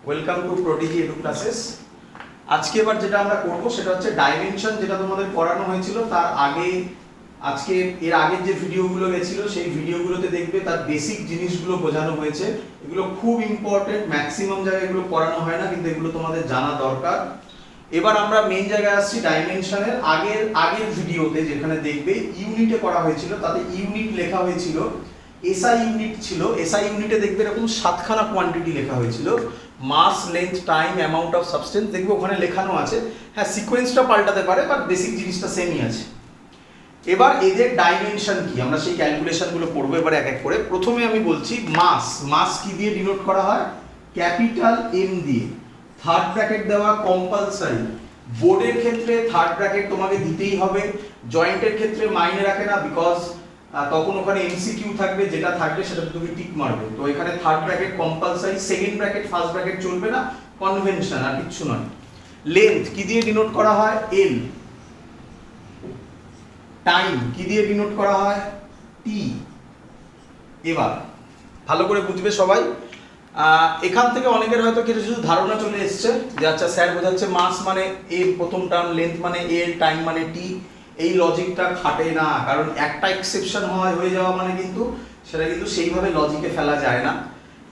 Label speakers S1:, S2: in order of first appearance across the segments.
S1: Welcome to prodigy edu classes. আজকে এবার যেটা আমরা করব সেটা হচ্ছে ডাইমেনশন, যেটা তোমাদের পড়ানো হয়েছিল তার আগে। আজকে এর আগের যে ভিডিওগুলো গেছিল সেই ভিডিওগুলোতে দেখবে তার বেসিক জিনিসগুলো বোঝানো হয়েছে। এগুলো খুব ইম্পর্টেন্ট, ম্যাক্সিমাম জায়গায় এগুলো পড়ানো হয় না, কিন্তু এগুলো তোমাদের জানা দরকার। এবার আমরা মেইন জায়গায় আসছি ডাইমেনশনের। আগের ভিডিওতে যেখানে দেখবে ইউনিটে করা হয়েছিল, তাতে ইউনিট লেখা হয়েছিল, এসআই ইউনিট ছিল। এসআই ইউনিটে দেখবে এরকম 7খানা কোয়ান্টিটি লেখা হয়েছিল, mass, length, time, amount of substance, দেখবে ওখানে লেখানো আছে। হ্যাঁ, সিকোয়েন্সটা পাল্টাতে পারে, বাট বেসিক জিনিসটা সেমই আছে। এবার এদের ডাইমেনশন কি, আমরা সেই ক্যালকুলেশনগুলো পড়বো এবার এক এক করে। প্রথমে আমি বলছি মাস কি দিয়ে ডিনোট করা হয়? ক্যাপিটাল এম দিয়ে। থার্ড ব্র্যাকেট দেওয়া কম্পালসারি। বোর্ডের ক্ষেত্রে থার্ড ব্র্যাকেট তোমাকে দিতেই হবে, জয়েন্টের ক্ষেত্রে মাইনে রাখে না, বিকজ তখন ওখানে এমসিকিউ থাকবে, যেটা থাকবে সেটা তুমি টিক মারবে। তো এখানে third bracket compulsory, second bracket, first bracket চলবে না, কনভেনশন আর কিচ্ছু নয়। লেন্থ কি দিয়ে ডিনোট করা হয়? এল। টাইম কি দিয়ে ডিনোট করা হয়? টি। এবার ভালো করে বুঝবে সবাই। এখান থেকে অনেকের হয়তো কিছু ধারণা চলে এসছে যে আচ্ছা স্যার বোঝাচ্ছে মাস মানে এ প্রথম টার্ম, লেন্থ মানে এল, টাইম মানে টি। এই লজিকটা খাটে না, কারণ একটা এক্সেপশন হয়ে যাওয়া মানে কিন্তু সেটা কিন্তু সেইভাবে লজিকে ফেলা যায় না।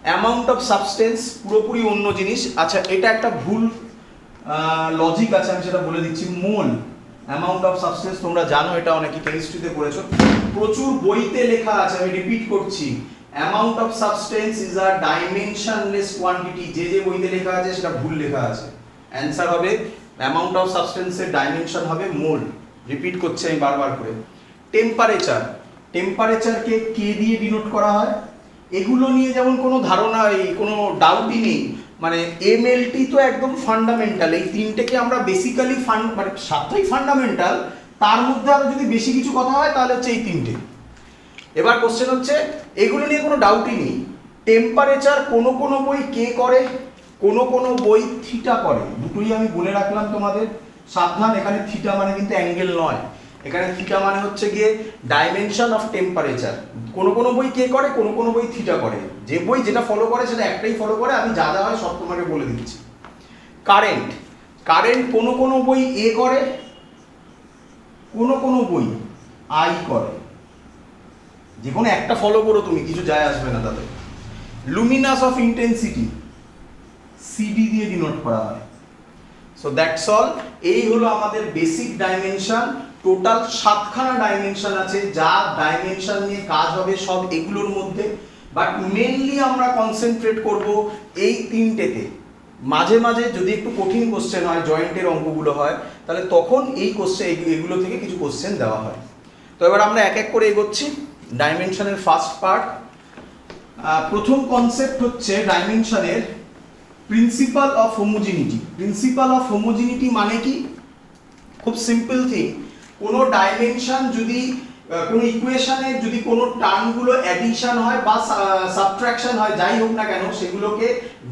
S1: অ্যামাউন্ট অফ সাবস্টেন্স পুরোপুরি অন্য জিনিস। আচ্ছা, এটা একটা ভুল লজিক আছে, আমি সেটা বলে দিচ্ছি। মোল, অ্যামাউন্ট অফ সাবস্টেন্স তোমরা জানো, এটা অনেকে কেমিস্ট্রিতে পড়েছো, প্রচুর বইতে লেখা আছে। আমি রিপিট করছি, amount of substance is a dimensionless quantity. যে বইতে লেখা আছে সেটা ভুল লেখা আছে। অ্যান্সার হবে অ্যামাউন্ট অফ সাবস্টেন্সের ডাইমেনশন হবে মোল। রিপিট করছি আমি বারবার করে। টেম্পারেচার, টেম্পারেচারকে কে দিয়ে ডিনোট করা হয়? এগুলো নিয়ে যেমন কোনো ধারণা, কোনো ডাউটই নেই। মানে এমএলটি তো একদম ফান্ডামেন্টাল, এই তিনটেকে আমরা বেসিক্যালি মানে সাতটাই ফান্ডামেন্টাল, তার মধ্যে আরো যদি বেশি কিছু কথা হয় তাহলে হচ্ছে এই তিনটে। এবার কোশ্চেন হচ্ছে, এগুলো নিয়ে কোনো ডাউটই নেই। টেম্পারেচার কোনো বই কে করে, কোনো বই থিটা করে। দুটোই আমি বলে রাখলাম তোমাদের, সাবধান। এখানে থিটা মানে কিন্তু অ্যাঙ্গেল নয়, এখানে থিটা মানে হচ্ছে গিয়ে ডাইমেনশন অফ টেম্পারেচার। কোনো বই কে করে, কোনো বই থিটা করে। যে বই যেটা ফলো করে সেটা একটাই ফলো করে, আমি যা হয় সব তোমাকে বলে দিচ্ছি। কারেন্ট কোনো বই এ করে, কোনো বই আই করে। যে কোনো একটা ফলো করো তুমি, কিছু যায় আসবে না তাতে। লুমিনাস অফ ইন্টেন্সিটি সিডি দিয়ে ডিনোট করা হয়। So that's all. এই হলো আমাদের বেসিক ডাইমেনশন। টোটাল 7খানা ডাইমেনশন আছে, যা ডাইমেনশন নিয়ে কাজ হবে সব এগুলোর মধ্যে, বাট মেনলি আমরা কনসেন্ট্রেট করব এই তিনটেতে। মাঝে মাঝে যদি একটু কঠিন কোশ্চেন হয়, জয়েন্টের অঙ্কগুলো হয়, তাহলে তখন এই এগুলো থেকে কিছু কোশ্চেন দেওয়া হয়। তো এবার আমরা এক এক করে এগোচ্ছি। ডাইমেনশনের ফার্স্ট পার্ট, প্রথম কনসেপ্ট হচ্ছে ডাইমেনশনের principal of homogeneity. Principal of homogeneity মানে কি? খুব সিম্পল থিং। কোনো ডাইমেনশন যদি কোনো ইকুয়েশনের যদি কোনো টার্মগুলো অ্যাডিশন হয় বা সাবট্রাকশন হয়, যাই হোক না কেন, সেগুলোকে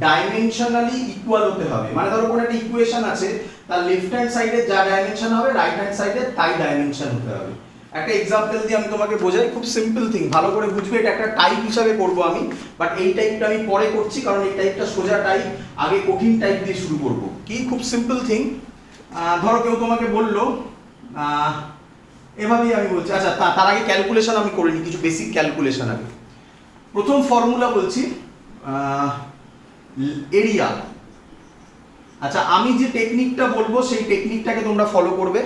S1: ডাইমেনশনালি ইকুয়াল হতে হবে। মানে ধরো কোনো একটা ইকুয়েশন আছে, তার লেফট হ্যান্ড সাইডে যা ডাইমেনশন হবে, রাইট হ্যান্ড সাইডে তাই ডাইমেনশন হতে হবে। একটা এক্সাম্পল দিয়ে আমি তোমাকে বোঝাই, খুব সিম্পল থিং, ভালো করে বুঝবে। এটা একটা টাইপ হিসাবে করবো আমি, বাট এই টাইপটা আমি পরে করছি, কারণ এই টাইপটা সোজা টাইপ, আগে কঠিন টাইপ দিয়ে শুরু করবো। কি খুব সিম্পল থিং, ধরো কেউ তোমাকে বললো, এভাবেই আমি বলছি। আচ্ছা, তার আগে ক্যালকুলেশন আমি করিনি, কিছু বেসিক ক্যালকুলেশন আগে। প্রথম ফর্মুলা বলছি, এরিয়া। আচ্ছা, আমি যে টেকনিকটা বলবো সেই টেকনিকটাকে তোমরা ফলো করবে।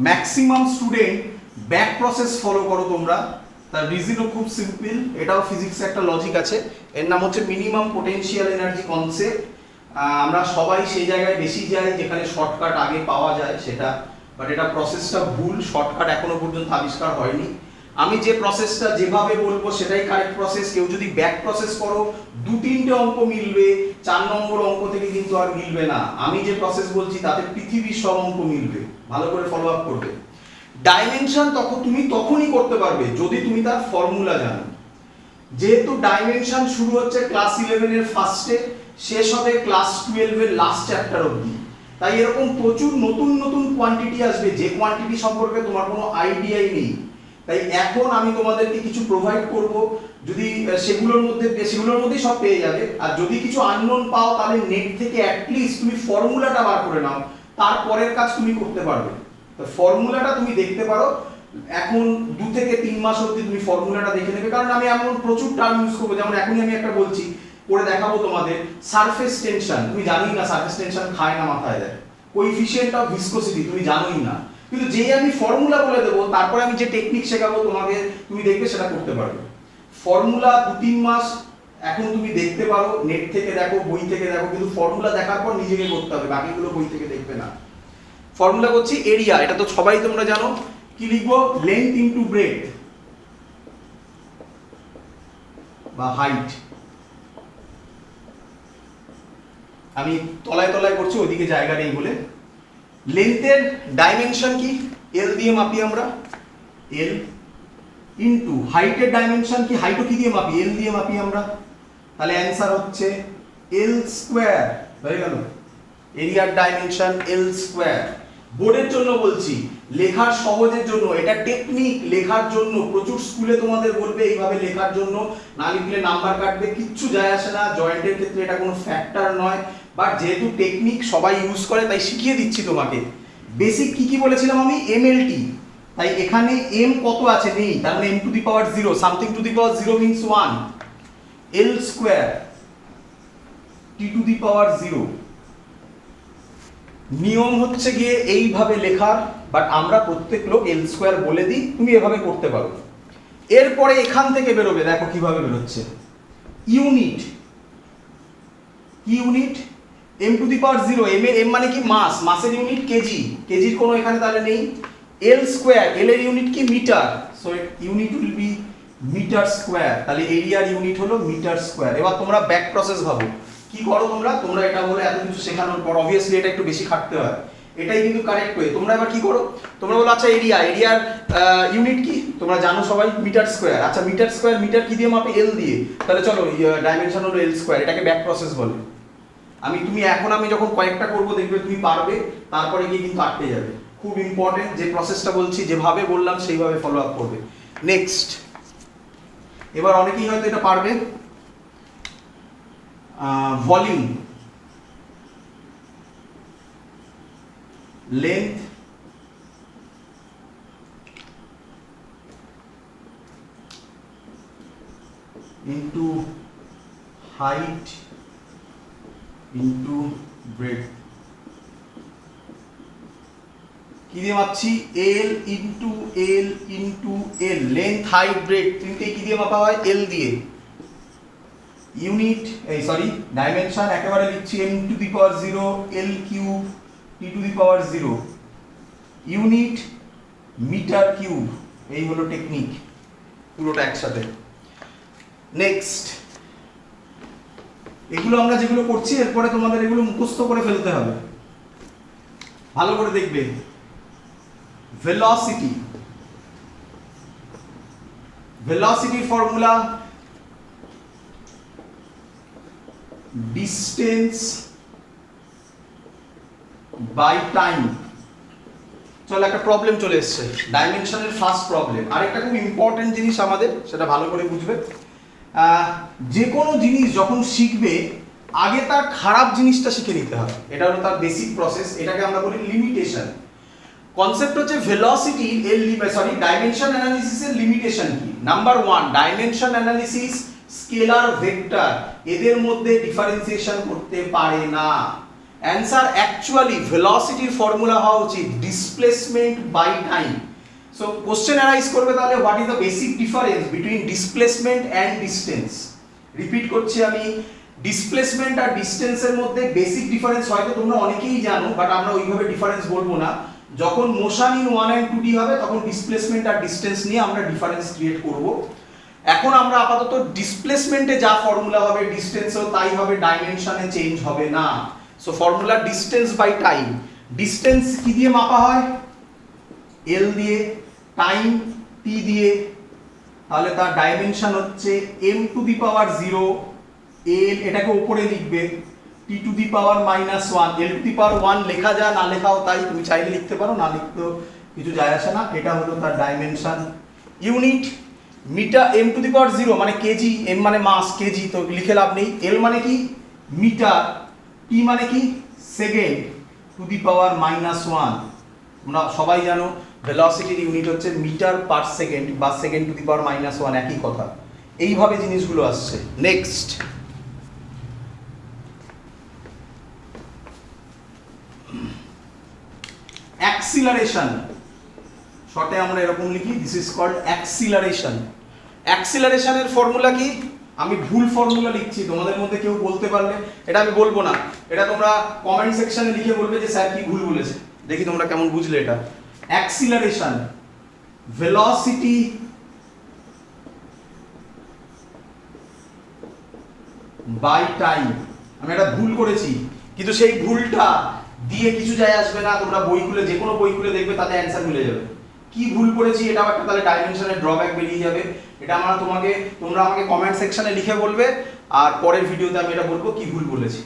S1: Maximum student back process follow করো তোমরা। তার রিজনও খুব সিম্পল, এটাও ফিজিক্সে একটা লজিক আছে, এর নাম হচ্ছে মিনিমাম পোটেনশিয়াল এনার্জি কনসেপ্ট। আমরা সবাই সেই জায়গায় বেশি যাই যেখানে শর্টকাট আগে পাওয়া যায় সেটা, বাট এটা প্রসেসটা ভুল, শর্টকাট এখনো পর্যন্ত আবিষ্কার হয়নি। আমি যে প্রসেসটা যেভাবে বলবো সেটাই কারেক্ট প্রসেস। কেউ যদি ব্যাক প্রসেস করো, 2-3টে অঙ্ক মিলবে, 4 নম্বর অঙ্ক থেকে কিন্তু আর মিলবে না। আমি যে প্রসেস বলছি তাতে পৃথিবীর সব অঙ্ক মিলবে, ভালো করে ফলো আপ করবে। ডাইমেনশন তুমি তখনই করতে পারবে যদি তুমি তার ফর্মুলা জানো। যেহেতু ডাইমেনশন শুরু হচ্ছে ক্লাস 11 এর ফার্স্টে, শেষ হবে ক্লাস 12 এর লাস্ট চ্যাপ্টার অবধি, তাই এরকম প্রচুর নতুন কোয়ান্টিটি আসবে, যে কোয়ান্টিটি সম্পর্কে তোমার কোনো আইডিয়াই নেই। তাই এখন আমি তোমাদেরকে কিছু প্রোভাইড করব, যদি সেগুলোর মধ্যেই সব পেয়ে যাবে। আর যদি কিছু আননোন পাও তাহলে নেট থেকে অ্যাটলিস্ট তুমি ফর্মুলাটা বার করে নাও, তারপরের কাজ তুমি করতে পারবে। তো ফর্মুলাটা তুমি দেখতে পারো, এখন 2 থেকে 3 মাস অবধি তুমি ফর্মুলাটা দেখে নেবে, কারণ আমি এমন প্রচুর টার্ম ইউজ করবো। যেমন এখনই আমি একটা বলছি, করে দেখাবো তোমাদের, সারফেস টেনশন। তুমি জানোই না সারফেস টেনশন খায় না মাথায় দেয়। কোএফিসিয়েন্ট অফ ভিসকোসিটি তুমি জানোই না, কিন্তু যেই আমি ফর্মুলা বলে দেবো তারপরে আমি যে টেকনিক শেখাবো তোমাকে, তুমি দেখবে সেটা করতে পারবে। ফর্মুলা 2-3 মাস এখন তুমি দেখতে পারো, নেট থেকে দেখো, বই থেকে দেখো, কিন্তু ফর্মুলা দেখার পর নিজেকে করতে হবে, বাকিগুলো বই থেকে দেখবে না। ফর্মুলা করছি এরিয়া, এটা তো সবাই তোমরা জানো। কি লিখবো? লেন্থ ইনটু ব্রেডথ বা হাইট। আমি তলায় তলায় করছি, ওইদিকে জায়গা নেই বলে। লেন্থের ডাইমেনশন কি? এল দিয়ে মাপি আমরা, এল ইনটু হাইটের ডাইমেনশন কি? হাইটও কি দিয়ে মাপি? এল দিয়ে মাপি আমরা। তাহলে অ্যান্সার হচ্ছে এল স্কোয়ার। হয়ে গেল, এরিয়ার ডাইমেনশন এল স্কোয়ার। বোর্ডের জন্য বলছি, লেখার সহজের জন্য, এটা টেকনিক। লেখার জন্য প্রচুর স্কুলে তোমাদের বলবে এইভাবে লেখার জন্য, না লিখলে নাম্বার কাটবে, কিচ্ছু যায় আসে না। জয়েন্টের ক্ষেত্রে এটা কোনো ফ্যাক্টর নয়, বাট যেহেতু টেকনিক সবাই ইউজ করে তাই শিখিয়ে দিচ্ছি তোমাকে। বেসিক কি কি বলেছিলাম আমি? এমএলটি। তাই এখানে এম কত আছে? নেই, তার মানে m to the power 0, something to the power 0 means 1, L square T to the power 0। নিয়ম হচ্ছে গিয়ে এইভাবে লেখার, বাট আমরা প্রত্যেক লোক এল স্কোয়ার বলে দিই, তুমি এভাবে করতে পারো। এরপরে এখান থেকে বেরোবে, দেখো কিভাবে বেরোচ্ছে। ইউনিট, কি unit? m to the power 0, m মানে কি? মাস, মাসের ইউনিট কেজি, কেজির কোনো এখানে তাহলে নেই। এল স্কোয়ার, এল এর ইউনিট কি? Metre, so unit will be metre square. তাহলে এরিয়ার ইউনিট হলো মিটার স্কোয়ার। এবার তোমরা ব্যাক প্রসেস ভাবো, কি করো তোমরা এটা বলে এত কিছু শেখানোর পর অবভিয়াসলি এটা একটু বেশি খাটতে হয়, এটাই কিন্তু কারেক্ট ওয়ে। তোমরা এবার কি করো? তোমরা বলো আচ্ছা এরিয়ার ইউনিট কি? তোমরা জানো সবাই মিটার স্কোয়ার। আচ্ছা মিটার স্কোয়ার, মিটার কি দিয়ে মাপে? এল দিয়ে। তাহলে চলো ডাইমেনশন হলো এল স্কোয়ার, এটাকে ব্যাক প্রসেস বলে। আমি যখন কয়েকটা করব দেখবে তুমি পারবে, তারপরে গিয়ে কিন্তু আটকে যাবে। খুব ইম্পর্টেন্ট, যে প্রসেসটা বলছি যেভাবে বললাম সেইভাবে ফলো আপ করবে। নেক্সট, এবার অনেকেই হয়তো এটা পারবে। Volume, length into height into breadth. কি দিয়ে মাপছি? L into L into L. Length, height, breadth তিনটে কি দিয়ে মাপা হয়? এল দিয়ে। ইউনিট, ডাইমেনশন একেবারে লিখছি m to the power 0 l cube t to the power 0। Unit metre cube. এই হলো টেকনিক, পুরোটা একসাথে। নেক্সট, এগুলো আমরা যেগুলো করছি এরপরে তোমাদের এগুলো মুখস্থ করে ফেলতে হবে, ভালো করে দেখবে। ভেলোসিটি, ভেলোসিটির ফর্মুলা ডিস্টেন্স বাই টাইম। চলো একটা প্রবলেম চলে এসছে, ডাইমেনশনের ফার্স্ট প্রবলেম। আরেকটা খুব ইম্পর্টেন্ট জিনিস আমাদের, সেটা ভালো করে বুঝবে। যে কোনো জিনিস যখন শিখবে আগে তার খারাপ জিনিসটা শিখে নিতে হবে, এটা হলো তার বেসিক প্রসেস। এটাকে আমরা বলি লিমিটেশন। কনসেপ্ট হচ্ছে ভেলোসিটির ডাইমেনশন অ্যানালিসিসের লিমিটেশন কি? Number 1, dimension analysis scalar vector এদের মধ্যে ডিফারেন্সিয়েশন করতে পারে না। অ্যান্সার অ্যাকচুয়ালি ভেলোসিটির ফর্মুলা হওয়া উচিত displacement by time. So question arise করবে তাহলে what is the basic difference between displacement and distance. Repeat করছি আমি, ডিসপ্লেসমেন্ট আর ডিস্টেন্সের মধ্যে বেসিক ডিফারেন্স হয়তো তোমরা অনেকেই জানো, বাট আমরা ওইভাবে ডিফারেন্স বলবো না। যখন মোশন ইন 1 and 2D হবে তখন ডিসপ্লেসমেন্ট আর ডিস্টেন্স নিয়ে আমরা ডিফারেন্স ক্রিয়েট করব। এখন আমরা আপাতত ডিসপ্লেসমেন্টে যা ফর্মুলা হবে ডিস্টেন্সেও তাই হবে, ডাইমেনশনে চেঞ্জ হবে না। So formula distance by time. Distance কি দিয়ে মাপা হয়? এল দিয়ে। টাইম টি দিয়ে। তাহলে তার ডাইমেনশন হচ্ছে m টু দি পাওয়ার 0 এল, এটাকে উপরে লিখবে, t to the power -1 l to the power 1 লেখা যায়, না লেখাও তাই, তুমি চাইলে লিখতে পারো, না লিখতেও কিছু যায় আসে না। এটা হলো তার dimension unit, metre M to the power 0 মানে কেজি, এম মানে মাস, কেজি তো লিখে লাভ নেই, এল মানে কি মিটার, টি মানে কি সেকেন্ড টু দি পাওয়ার -1। তোমরা সবাই জানো ভেলোসিটির ইউনিট হচ্ছে মিটার পার সেকেন্ড বা সেকেন্ড টু দি পাওয়ার -1, একই কথা। এইভাবে জিনিসগুলো আসছে। নেক্সট, অ্যাক্সিলারেশন, শর্টে আমরা এরকম লিখি, দিস ইজ কল্ড অ্যাক্সিলারেশন। অ্যাক্সিলারেশনের ফর্মুলা কি? আমি ভুল ফর্মুলা লিখছি, তোমাদের মধ্যে কেউ বলতে পারলে, এটা আমি বলবো না, এটা তোমরা কমেন্ট সেকশনে লিখে বলবে যে স্যার কি ভুল বলেছে, দেখি তোমরা কেমন বুঝলে এটা। Acceleration, velocity by time. আমি এটা ভুল করেছি, কিন্তু সেই ভুলটা দিয়ে কিছু যায় আসবে না, তোমরা বই খুলে, যে কোনো বই খুলে দেখবে তাতে অ্যান্সার মিলে যাবে। কি ভুল করেছি এটাও একটা তাহলে ডাইমেনশনের ড্রব্যাক বেরিয়ে যাবে। এটা আমরা তোমরা আমাকে কমেন্ট সেকশনে লিখে বলবে, আর পরের ভিডিওতে আমি এটা বলবো কি ভুল বলেছি।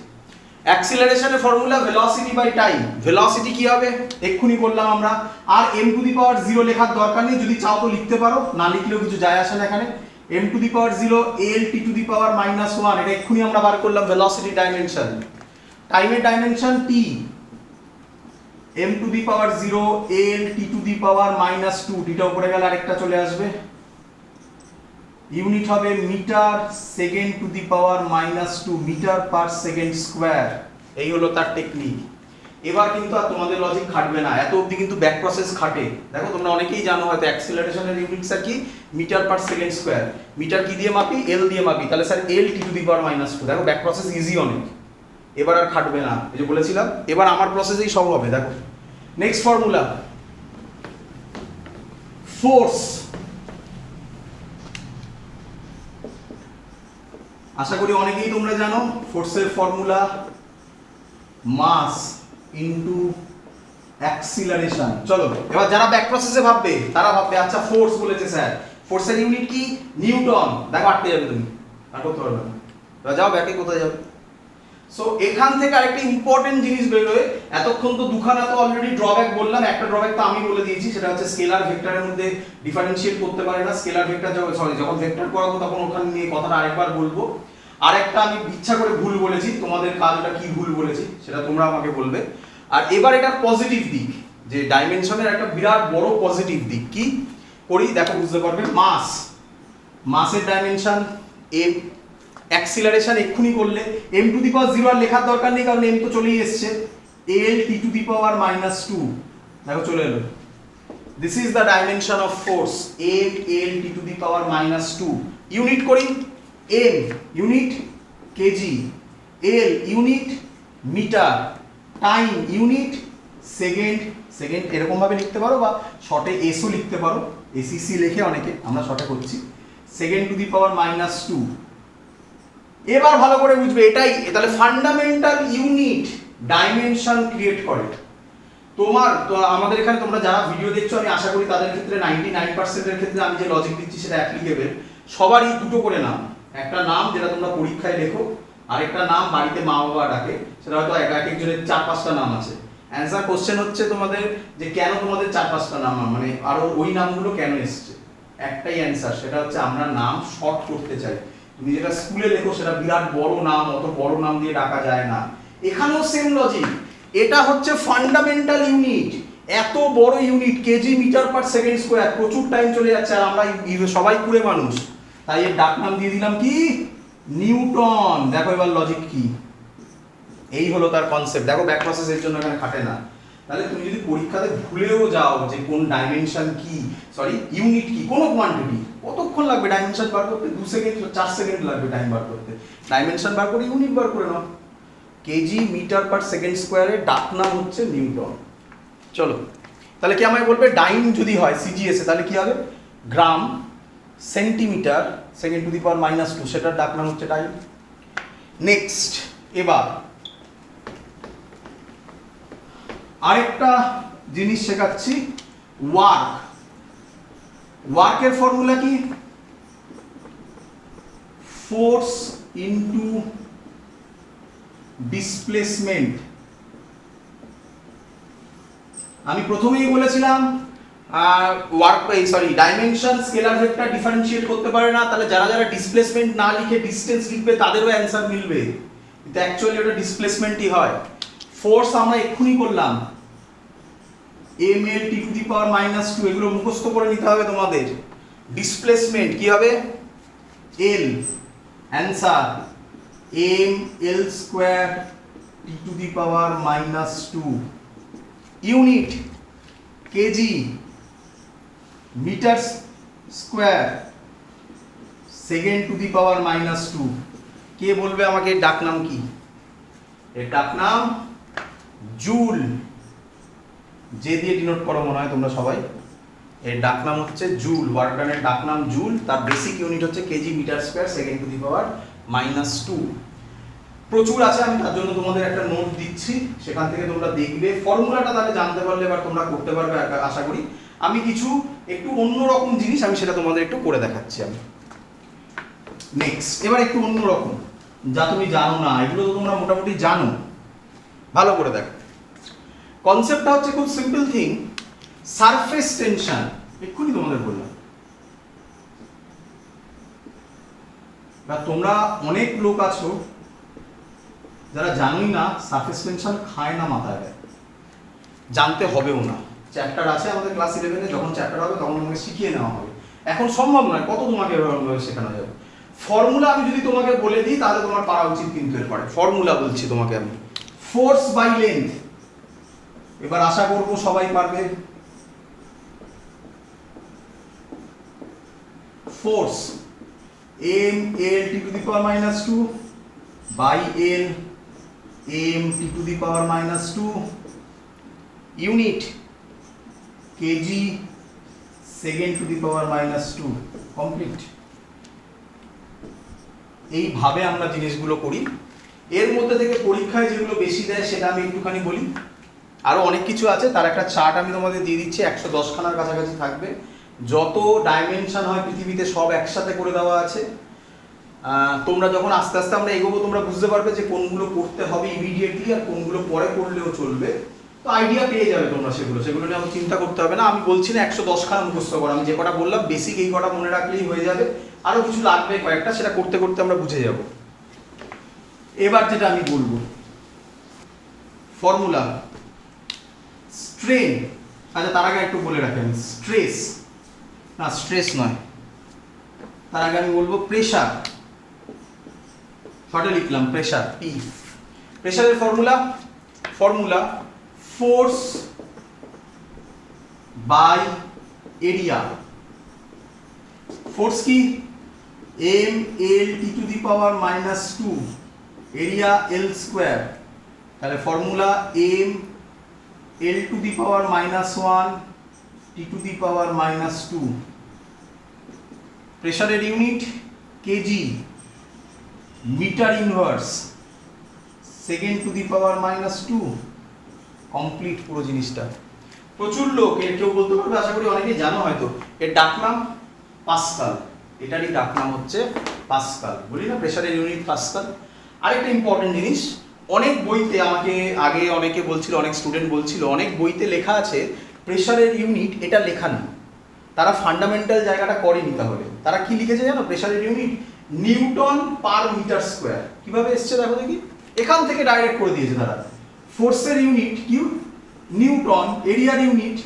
S1: অ্যাক্সিলারেশনের formula velocity by time. Velocity কি হবে এক্ষুনি বললাম আমরা, আর m টু দি পাওয়ার 0 লেখার দরকার নেই, যদি চাও তো লিখতে পারো, না লিখলেও কিছু যায় আসে না এখানে। m to the power 0 l t to the power -1, এটা এক্ষুনি আমরা বার করলাম ভেলোসিটি ডাইমেনশন। টাইমের dimension t, m to the power 0 l t to the power -2, টিটা উপরে গেলে আরেকটা চলে আসবে। ইউনিট হবে metre second to the power -2, metre per second square. এই হলো তার টেকনিক। এবার কিন্তু আর তোমাদের লজিক খাটবে না, এত অবধি কিন্তু ব্যাক প্রসেস খাটে। দেখো তোমরা অনেকেই জানো হয়তো অ্যাক্সিলারেশনের ইউনিটস আর কি metre per second square. Metre কি দিয়ে মাপি? এল দিয়ে মাপি, তাহলে sir L T to the power -2। দেখো ব্যাক প্রসেস ইজি অনেক, এবার আর খাটবে না, এই যে বলেছিলাম। এবার আমার প্রসেসেই সব হবে। দেখো নেক্সট ফর্মুলা, ফোর্স। আশা করি অনেকেই তোমরা জানো ফোর্সের ফর্মুলা মাস ইনটু অ্যাক্সিলারেশন। চলো এবার যারা ব্যাক প্রসেসে ভাববে তারা ভাববে আচ্ছা ফোর্স বলেছে স্যার, ফোর্সের ইউনিট কি? নিউটন। দেখো আটকে যাবে তুমি, আর করতে পারবে না। যাও ব্যাকে, কোথায় যাবে? সো এখান থেকে আরেকটা ইম্পর্টেন্ট জিনিস বেরোয়। এতক্ষণ তো দুখানা তো অলরেডি ড্রব্যাক বললাম, একটা ড্রব্যাক তো আমি বলে দিয়েছি, সেটা হচ্ছে স্কেলার ভেক্টরের মধ্যে ডিফারেন্সিয়েট করতে পারে না। স্কেলার ভেক্টর যখন ভেক্টর করাবো তখন ওখানে নিয়ে কথাটা আরেকবার বলবো। আরেকটা আমি ইচ্ছা করে ভুল বলেছি, তোমাদের কাজটা কি ভুল বলেছি সেটা তোমরা আমাকে বলবে। আর এবার এটা পজিটিভ দিক, যে ডাইমেনশনের একটা বিরাট বড় পজিটিভ দিক কি করি দেখো বুঝতে পারবে। মাসের ডাইমেনশন m, অ্যাক্সিলারেশন এক্ষুনি করলে m টু দি পাওয়ার 0 আর লেখার দরকার নেই, কারণ m তো চলেই এসছে। l t to the power -2, দেখো চলে এলো। This is the dimension of force, m l t to the power -2। Unit করি, m unit KG, l unit metre, time unit second. এরকম ভাবে লিখতে পারো, বা শর্টে এসও লিখতে পারো, এসিসি লিখে অনেকে, আমরা শর্টে করছি সেকেন্ড টু দি পাওয়ার -2। এবার ভালো করে বুঝবে, এটাই তাহলে ফান্ডামেন্টাল ইউনিট ডাইমেনশন ক্রিয়েট করে। তোমার তো আমাদের এখানে তোমরা যারা ভিডিও দেখছো, আমি আশা করি তাদের ক্ষেত্রে 99% এর ক্ষেত্রে আমি যে লজিক দিচ্ছি সেটা অ্যাপ্লিকেবল। সবারই দুটো করে নাম, একটা নাম যেটা তোমরা পরীক্ষায় লেখো, আর একটা নাম বাড়িতে মা বাবা ডাকে, সেটা হয়তো এক একজনের 4-5টা নাম আছে। অ্যান্সার কোশ্চেন হচ্ছে তোমাদের যে কেন তোমাদের 4-5টা নাম, মানে আরো ওই নামগুলো কেন এসছে? একটাই অ্যান্সার, সেটা হচ্ছে আমরা নাম শর্ট করতে চাই। তুমি যেটা স্কুলে লেখো সেটা বিরাট বড় নাম, অত বড় নাম দিয়ে ডাকা যায় না। এখানেও সেম লজিক, এটা হচ্ছে ফান্ডামেন্টাল ইউনিট, এত বড় unit KG metre per second square, প্রচুর টাইম চলে যাচ্ছে, আর আমরা সবাই কুড়ে মানুষ, তাই এর ডাক নাম দিয়ে দিলাম কি? নিউটন। দেখো এবার লজিক কি, এই হলো তার কনসেপ্ট। দেখো ব্যাক প্রসেস এর জন্য এখানে খাটে না। তাহলে তুমি যদি পরীক্ষাতে ভুলেও যাও যে কোন ডাইমেনশন কি, সরি ইউনিট কি, কোন কোয়ান্টিটি, কতক্ষণ লাগবে ডাইমেনশন বার করতে? 2 সেকেন্ড 4 সেকেন্ড লাগবে টাইম বার করতে। ডাইমেনশন বার করে ইউনিট বার করে নাও, কেজি মিটার পার সেকেন্ড স্কয়ারের ডাক নাম হচ্ছে নিউটন। চলো তাহলে কি আমায় বলবে ডাইন যদি হয় সিজিএস এ, তাহলে কি হবে? Gram centimetre second to the power -2, সেটার ডাক নাম হচ্ছে টাইম। নেক্সট, এবার আরেকটা জিনিস শেখাচ্ছি, ওয়ার্কের ফর্মুলা কি? Force into displacement. আমি প্রথমেই বলেছিলাম ডাইমেনশন স্কেলার ভেক্টর ডিফারেন্সিয়েট করতে পারে না, তাহলে যারা যারা ডিসপ্লেসমেন্ট না লিখে ডিসটেন্স লিখবে তাদেরও অ্যান্সার মিলবে, কিন্তু অ্যাকচুয়ালি ওটা ডিসপ্লেসমেন্টই হয়। ফোর্স আমরা এক্ষুনি করলাম, ml t⁻⁻2, এগুলো মুখস্থ করে নিতে হবে তোমাদের। ডিসপ্লেসমেন্ট কি হবে? l, answer ml² t⁻²। Unit KG, metre square, second. কে বলবে আমাকে এর ডাকনাম কি? এর ডাকনাম জুল। যে দিয়ে ডিনোট করো মনে হয় তোমরা সবাই। এর ডাকনাম হচ্ছে জুল, ওয়ার্ক ডানের ডাকনাম জুল। তার বেসিক ইউনিট হচ্ছে কেজি, মিটার স্কোয়ার, সেকেন্ড⁻²। প্রচুর আছে, আমি তার জন্য তোমাদের একটা নোট দিচ্ছি, সেখান থেকে তোমরা দেখবে। ফর্মুলাটা তাহলে জানতে পারলে এবার তোমরা করতে পারবে আশা করি। আমি কিছু একটু অন্যরকম জিনিস আমি সেটা তোমাদের একটু করে দেখাচ্ছি আমি। নেক্সট, এবার একটু অন্যরকম, যা তুমি জানো না, এগুলো তো তোমরা মোটামুটি জানো। ভালো করে দেখো, কনসেপ্টটা হচ্ছে খুব সিম্পল থিং, সারফেস টেনশন। এক্ষুনি তোমাদের বললাম। বা তোমরা অনেক লোক আছো যারা জানোই না সারফেস টেনশন খায় না মাথায়, জানতে হবেও না। চ্যাপ্টার আছে আমাদের ক্লাস 11-এ, যখন চ্যাপ্টার হবে তখন তোমাকে শিখিয়ে নেওয়া হবে। এখন সম্ভব নয়, কত তোমাকে এভাবে শেখানো যাবে। ফর্মুলা আমি যদি তোমাকে বলে দিই তাহলে তোমার পারা উচিত, কিন্তু এরপরে ফর্মুলা বলছি তোমাকে আমি। ফোর্স বাই লেন্থ, এবার আশা করবো সবাই পারবে। Force ml t⁻² by l m t⁻², unit KG, second. Complete. এইভাবে আমরা জিনিসগুলো করি। এর মধ্যে থেকে পরীক্ষায় যেগুলো বেশি দেয় সেটা আমি একটুখানি বলি। আরো অনেক কিছু আছে, তার একটা চার্ট আমি তোমাদের দিয়ে দিচ্ছি, 110 খানার কাছাকাছি থাকবে। যত ডাইমেনশন হয় পৃথিবীতে সব একসাথে করে দেওয়া আছে। তোমরা যখন আস্তে আস্তে আমরা এগোবো তোমরা বুঝতে পারবে যে কোনগুলো করতে হবে ইমিডিয়েটলি আর কোনগুলো পরে করলেও চলবে। তো আইডিয়া পেয়ে যাবে তোমরা, সেগুলো নিয়ে আমাকে চিন্তা করতে হবে না। আমি বলছি না 110 খানা মুখস্থ করো, আমি যে কটা বললাম বেসিক এই কটা মনে রাখলেই হয়ে যাবে। আরো কিছু লাগবে কয়েকটা, সেটা করতে করতে আমরা বুঝে যাব। এবার যেটা আমি বলবো, ফর্মুলা স্ট্রেন। আচ্ছা, তার আগে একটু বলে রাখি আমি, স্ট্রেস না, স্ট্রেস নয়, তার আগে আমি বলবো প্রেশার। শর্টে লিখলাম প্রেশার, পি। প্রেশারের formula force by area. Force কি? ml t⁻², area l²। তাহলে ফর্মুলা ml⁻1 t⁻²। প্রেশারের unit KG, metre inverse, second. Complete পুরো জিনিসটা। প্রচুর লোক, এর কেউ বলতে পারবে, আশা করি অনেকেই জানো হয়তো, এর ডাকনাম পাস্কাল। এটারই ডাকনাম হচ্ছে পাস্কাল। বলি না প্রেশারের ইউনিট পাস্কাল। আরেকটা ইম্পর্টেন্ট জিনিস, অনেক বইতে আমাকে আগে অনেকে বলছিল, অনেক স্টুডেন্ট বলছিল, অনেক বইতে লেখা আছে প্রেশারের ইউনিট, এটা লেখা নেই। তারা ফান্ডামেন্টাল জায়গাটা করেনি। তাহলে তারা কি লিখেছে জানো? প্রেশারের unit newton per metre square. কিভাবে এসছে দেখো দেখি, এখান থেকে ডাইরেক্ট করে দিয়েছে তারা। ফোর্সের ইউনিট কিউ নিউটন, এরিয়ার ইউনিট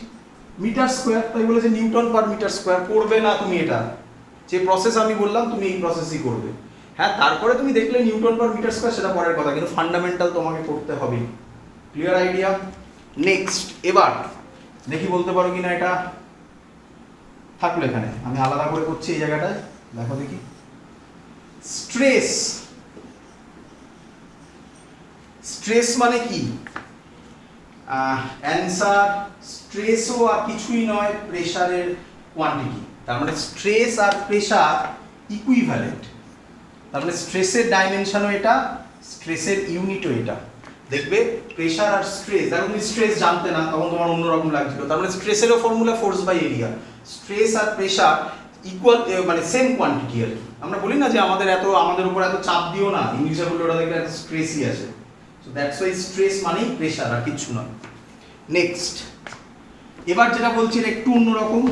S1: মিটার স্কোয়ার, তাই বলেছে নিউটন পার মিটার স্কোয়ার। করবে না তুমি এটা, যে প্রসেস আমি বললাম তুমি এই প্রসেসই করবে। হ্যাঁ, তারপরে তুমি দেখলে নিউটন পার মিটার স্কোয়ার, সেটা পরের কথা, কিন্তু ফান্ডামেন্টাল তোমাকে করতে হবে। Clear idea? নেক্সট, এবার দেখি বলতে পারো কিনা এটা। থাকলো এখানে, আমি আলাদা করে করছি এই জায়গাটায়, দেখো দেখি। স্ট্রেস। স্ট্রেস মানে কি? অ্যান্সার স্ট্রেসও আর কিছুই নয়, প্রেসারের কোয়ান্টিটি। তার মানে স্ট্রেস আর প্রেসার ইকুইভ্যালেন্ট। তার মানে স্ট্রেসের ডাইমেনশনও এটা, স্ট্রেসের ইউনিটও এটা। দেখবে প্রেসার আর স্ট্রেস, দেখো তুমি স্ট্রেস জানতে না, তখন তোমার অন্যরকম লাগছিল। তার মানে স্ট্রেসেরও formula force by area. Stress আর প্রেসার ইকুয়াল, মানে সেম কোয়ান্টিটি আর কি। আমরা বলি না যে আমাদের উপর এত চাপ দিও না, ইংলিশে বললে ওটা দেখবে একটা স্ট্রেসই আছে। সো দ্যাটস ওয়াই স্ট্রেস মানেই প্রেসার, আর কিছু নয়। নেক্সট, এবার যেটা বলছি এটা একটু অন্যরকম,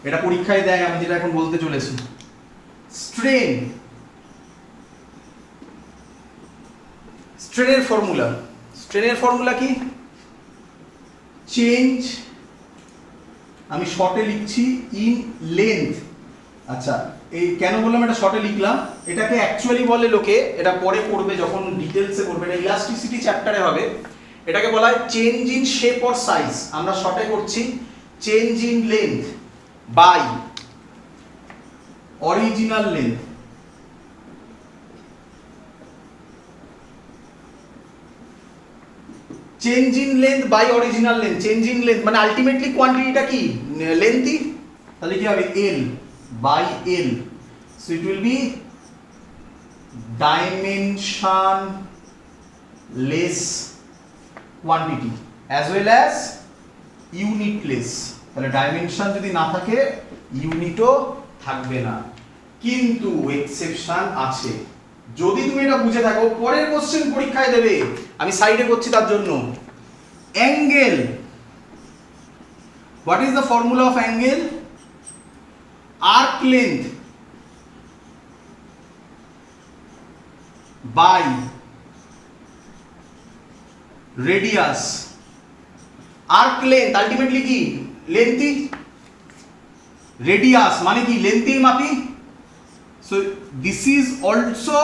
S1: এটা পরীক্ষায় দেয়, আমি যেটা এখন বলতে চলেছি। স্ট্রেন, স্ট্রেনের ফর্মুলা, স্ট্রেনের ফর্মুলা কি? চেঞ্জ, আমি শর্টে লিখছি, ইন লেন্থ। আচ্ছা, এই কেন বললাম এটা শর্টে লিখলাম? এটাকে অ্যাকচুয়ালি বলে লোকে, এটা পরে পড়বে যখন ডিটেলসে পড়বে, এটা ইলাস্টিসিটি চ্যাপ্টারে হবে। এটাকে বলা হয় change in shape or size. আমরা শর্টে করছি change in length by original length. Change in length by original length. Change in length মানে আলটিমেটলি কোয়ান্টিটিটা কি? লেন্থই। তাহলে কি হবে? L by L. So it will be dimensionless quantity as well as unitless. তাহলে ডাইমেনশন যদি না থাকে ইউনিটও থাকবে না, কিন্তু এক্সেপশন আছে। যদি তুমি এটা বুঝে থাকো, পরের কোশ্চেন পরীক্ষায় দেবে, আমি সাইডে করছি তার জন্য। Angle, what is the formula of angle? Arc length by radius. Arc length ultimately কি? লেন্থই। রেডিয়াস মানে কি? লেন্থই মাপি। So this is also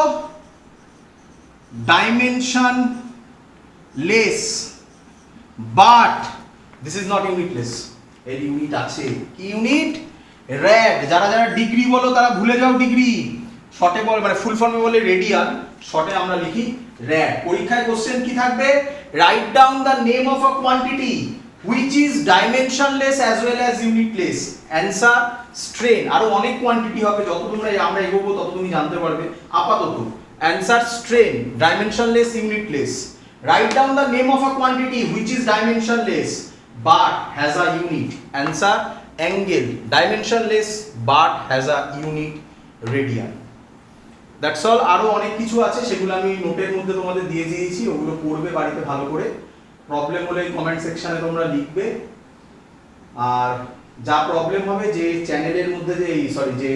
S1: dimension less, but this is not unitless. এর ইউনিট আছে। কি ইউনিট? র্যাড। যারা যারা ডিগ্রি বলো তারা ভুলে যাও ডিগ্রি। শর্টে বল মানে ফুল ফর্মে বলে রেডিয়ান, শর্টে আমরা লিখি র্যাড। পরীক্ষায় কোশ্চেন কি থাকবে? Right down the name of a quantity which is dimensionless as well as unitless. Answer strain. আরো অনেক কোয়ান্টিটি হবে, যত তোমরা আমরা এগোবো তত তুমি জানতে পারবে। আপাতত answer strain, dimensionless, unitless. Write down the name of a quantity which is dimensionless but has a unit. Answer angle, dimensionless but has a unit radian. That's all. আরো অনেক কিছু আছে, সেগুলো আমি নোটের মধ্যে তোমাদের দিয়ে দিয়েছি, ওগুলো পড়বে বাড়িতে ভালো করে। প্রবলেম হলে কমেন্ট সেকশনে তোমরা লিখবে। আর যা প্রবলেম হবে, যে চ্যানেলের মধ্যে যে যে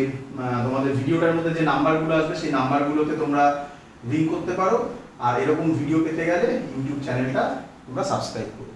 S1: তোমাদের ভিডিওটার মধ্যে যে নাম্বারগুলো আসবে সেই নাম্বারগুলোতে তোমরা রিং করতে পারো। আর এরকম ভিডিও পেতে গেলে ইউটিউব চ্যানেলটা তোমরা সাবস্ক্রাইব করো।